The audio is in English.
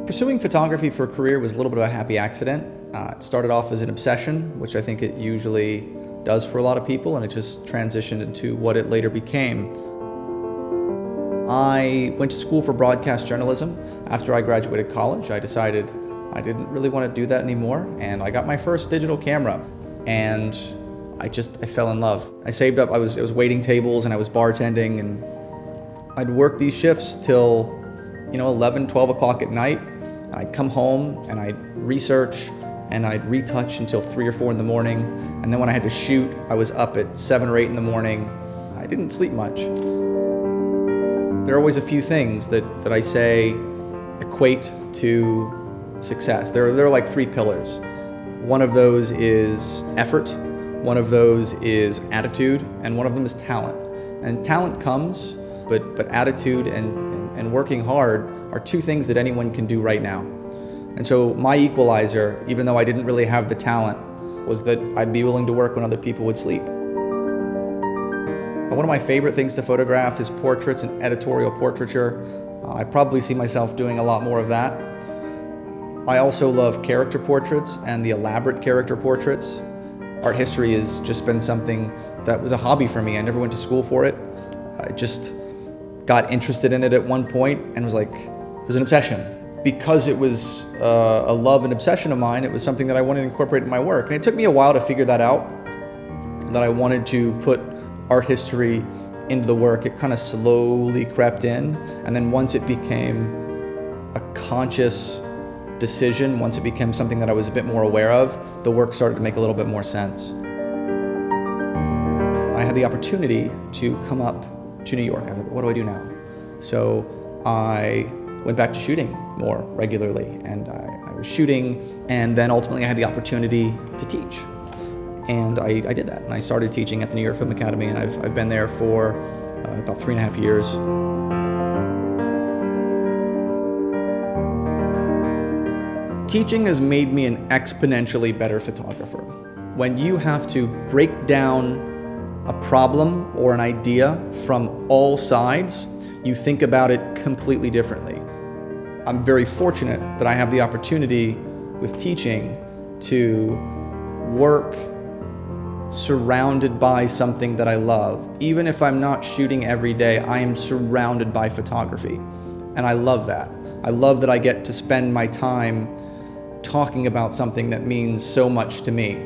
Pursuing photography for a career was a little bit of a happy accident. It started off as an obsession, which I think it usually does for a lot of people, and it just transitioned into what it later became. I went to school for broadcast journalism. After I graduated college, I decided I didn't really want to do that anymore, and I got my first digital camera, and I fell in love. I saved up, I was waiting tables and I was bartending, and I'd work these shifts till 11, 12 o'clock at night. I'd come home and I'd research and I'd retouch until 3 or 4 in the morning. And then when I had to shoot, I was up at 7 or 8 in the morning. I didn't sleep much. There are always a few things that I say equate to success. There are like 3 pillars. One of those is effort, one of those is attitude, and one of them is talent. And talent comes, but attitude and working hard are 2 things that anyone can do right now. And so my equalizer, even though I didn't really have the talent, was that I'd be willing to work when other people would sleep. One of my favorite things to photograph is portraits and editorial portraiture. I probably see myself doing a lot more of that. I also love character portraits and the elaborate character portraits. Art history has just been something that was a hobby for me. I never went to school for it. I just got interested in it at one point and was like, it was an obsession. Because it was a love and obsession of mine, it was something that I wanted to incorporate in my work. And it took me a while to figure that out, that I wanted to put art history into the work. It kind of slowly crept in. And then once it became a conscious decision, once it became something that I was a bit more aware of, the work started to make a little bit more sense. I had the opportunity to come up to New York. I was like, what do I do now? So I went back to shooting more regularly, and I was shooting, and then ultimately I had the opportunity to teach. And I did that, and I started teaching at the New York Film Academy, and I've been there for about 3.5 years. Teaching has made me an exponentially better photographer. When you have to break down a problem or an idea from all sides, you think about it completely differently. I'm very fortunate that I have the opportunity with teaching to work surrounded by something that I love. Even if I'm not shooting every day, I am surrounded by photography. And I love that. I love that I get to spend my time talking about something that means so much to me.